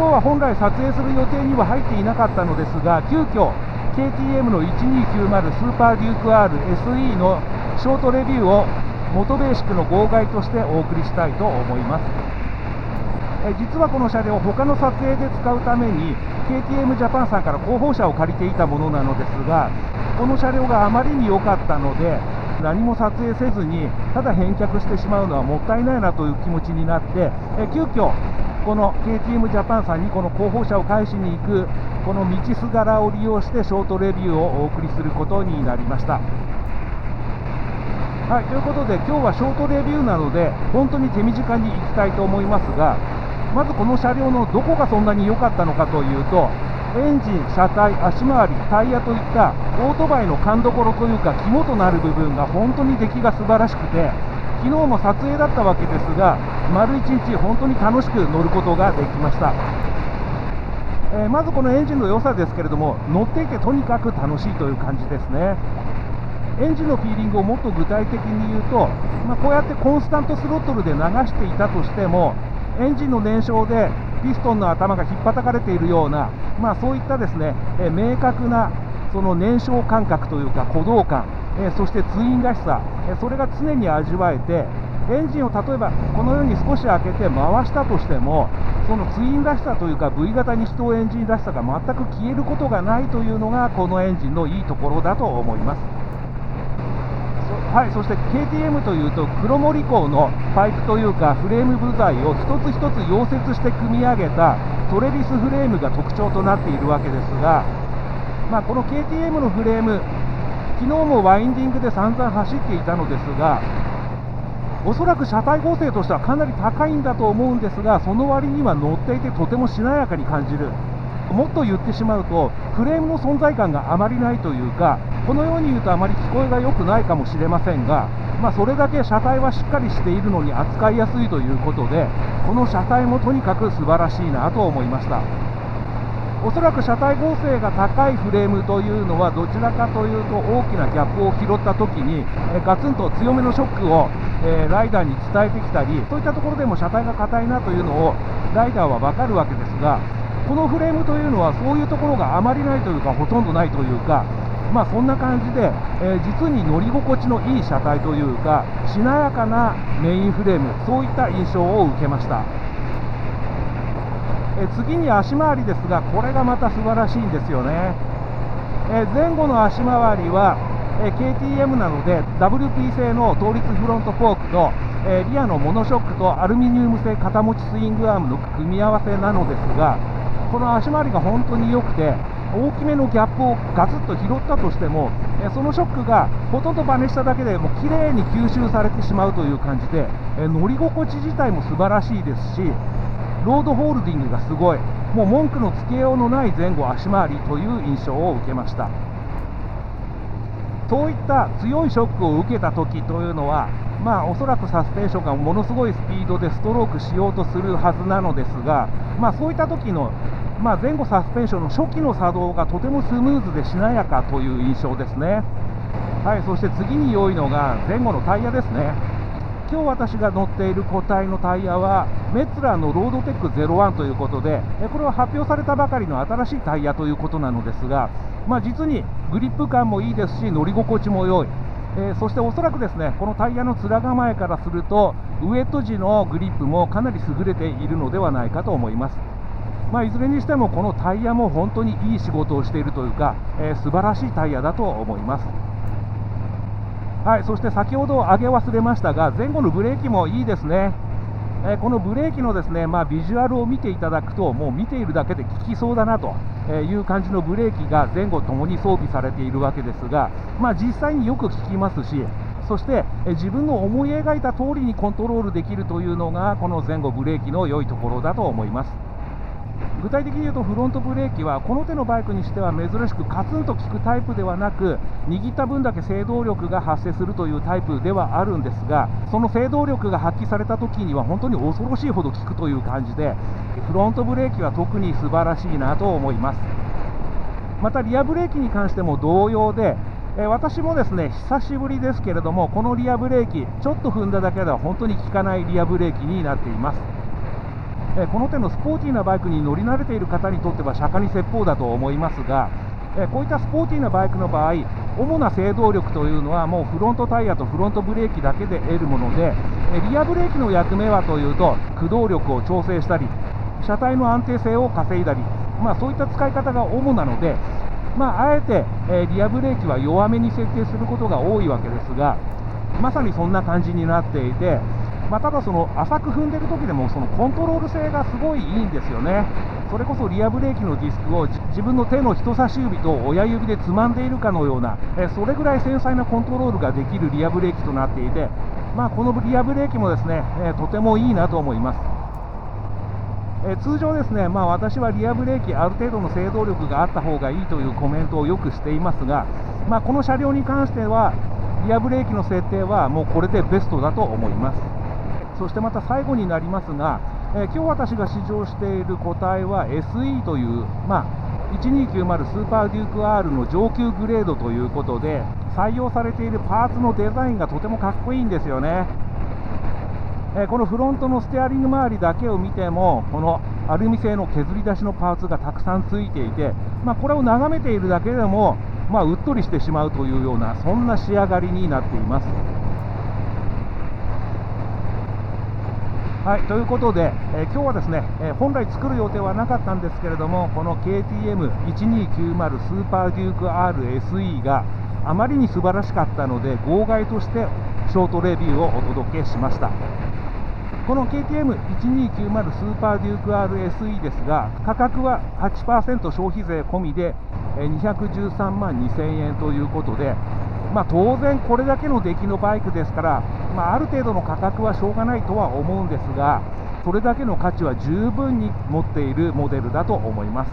今日は本来撮影する予定には入っていなかったのですが、急遽 KTM の1290スーパーデューク R SE のショートレビューを元ベーシックの号外としてお送りしたいと思います。実はこの車両、他の撮影で使うために KTM ジャパンさんから広報車を借りていたものなのですが、この車両があまりに良かったので何も撮影せずにただ返却してしまうのはもったいないなという気持ちになって、急遽この KTM ジャパンさんにこの広報車を返しに行くこの道すがらを利用してショートレビューをお送りすることになりました。はい、ということで今日はショートレビューなので本当に手短に行きたいと思いますが、まずこの車両のどこがそんなに良かったのかというと、エンジン、車体、足回り、タイヤといったオートバイの勘どころというか肝となる部分が本当に出来が素晴らしくて、昨日も撮影だったわけですが丸1日本当に楽しく乗ることができました。まずこのエンジンの良さですけれども、乗っていてとにかく楽しいという感じですね。エンジンのフィーリングをもっと具体的に言うと、こうやってコンスタントスロットルで流していたとしても、エンジンの燃焼でピストンの頭が引っ叩かれているような、そういったですね、明確なその燃焼感覚というか鼓動感、そしてツインらしさ、それが常に味わえて、エンジンを例えばこのように少し開けて回したとしても、そのツインらしさというか V 型に人エンジンらしさが全く消えることがないというのがこのエンジンのいいところだと思います。はい、そして KTM というと黒森鋼のパイプというかフレーム部材を一つ一つ溶接して組み上げたトレビスフレームが特徴となっているわけですが、この KTM のフレーム、昨日もワインディングで散々走っていたのですが、おそらく車体構成としてはかなり高いんだと思うんですが、その割には乗っていてとてもしなやかに感じる。もっと言ってしまうとフレームの存在感があまりないというか、このように言うとあまり聞こえが良くないかもしれませんが、それだけ車体はしっかりしているのに扱いやすいということで、この車体もとにかく素晴らしいなと思いました。おそらく車体構成が高いフレームというのはどちらかというと大きなギャップを拾った時にガツンと強めのショックをライダーに伝えてきたり、そういったところでも車体が硬いなというのをライダーは分かるわけですが、このフレームというのはそういうところがあまりないというかほとんどないというか、そんな感じで、実に乗り心地のいい車体というかしなやかなメインフレーム、そういった印象を受けました。次に足回りですが、これがまた素晴らしいんですよね。前後の足回りは、KTM なので WP 製の倒立フロントフォークと、リアのモノショックとアルミニウム製片持ちスイングアームの組み合わせなのですが、この足回りが本当に良くて、大きめのギャップをガツッと拾ったとしても、そのショックがほとんどバネしただけでもう綺麗に吸収されてしまうという感じで、乗り心地自体も素晴らしいですし、ロードホールディングがすごい、もう文句のつけようのない前後足回りという印象を受けました。そういった強いショックを受けた時というのは、おそらくサスペンションがものすごいスピードでストロークしようとするはずなのですが、そういった時の、前後サスペンションの初期の作動がとてもスムーズでしなやかという印象ですね。はい、そして次に良いのが前後のタイヤですね。今日私が乗っている固体のタイヤはメッツラーのロードテック01ということで、これは発表されたばかりの新しいタイヤということなのですが、実にグリップ感もいいですし乗り心地も良い。そしておそらくですね、このタイヤの面構えからするとウエット時のグリップもかなり優れているのではないかと思います。いずれにしてもこのタイヤも本当にいい仕事をしているというか、素晴らしいタイヤだと思います。はい、そして先ほど上げ忘れましたが、前後のブレーキもいいですね。このブレーキのですね、ビジュアルを見ていただくと、もう見ているだけで効きそうだなという感じのブレーキが前後ともに装備されているわけですが、実際によく効きますし、そして自分の思い描いた通りにコントロールできるというのがこの前後ブレーキの良いところだと思います。具体的に言うとフロントブレーキはこの手のバイクにしては珍しくカツンと効くタイプではなく、握った分だけ制動力が発生するというタイプではあるんですが、その制動力が発揮された時には本当に恐ろしいほど効くという感じで、フロントブレーキは特に素晴らしいなと思います。またリアブレーキに関しても同様で、私もですね久しぶりですけれども、このリアブレーキちょっと踏んだだけでは本当に効かないリアブレーキになっています。この手のスポーティーなバイクに乗り慣れている方にとっては釈迦に説法だと思いますが、こういったスポーティーなバイクの場合、主な制動力というのはもうフロントタイヤとフロントブレーキだけで得るもので、リアブレーキの役目はというと駆動力を調整したり車体の安定性を稼いだり、そういった使い方が主なので、あえて、リアブレーキは弱めに設定することが多いわけですが、まさにそんな感じになっていて、ただその浅く踏んでる時でもそのコントロール性がすごいいいんですよね。それこそリアブレーキのディスクを自分の手の人差し指と親指でつまんでいるかのような、それぐらい繊細なコントロールができるリアブレーキとなっていて、このリアブレーキもですね、とてもいいなと思います。通常ですね、私はリアブレーキある程度の制動力があった方がいいというコメントをよくしていますが、この車両に関してはリアブレーキの設定はもうこれでベストだと思います。そしてまた最後になりますが、今日私が試乗している個体は SE という、1290スーパーデューク R の上級グレードということで、採用されているパーツのデザインがとてもかっこいいんですよね。このフロントのステアリング周りだけを見ても、このアルミ製の削り出しのパーツがたくさんついていて、これを眺めているだけでも、うっとりしてしまうというような、そんな仕上がりになっています。はい、ということで、今日はですね、本来作る予定はなかったんですけれども、この KTM1290 スーパーデューク RSE があまりに素晴らしかったので、号外としてショートレビューをお届けしました。この KTM1290 スーパーデューク RSE ですが、価格は 8% 消費税込みで213万2000円ということで、当然これだけの出来のバイクですから、ある程度の価格はしょうがないとは思うんですが、それだけの価値は十分に持っているモデルだと思います。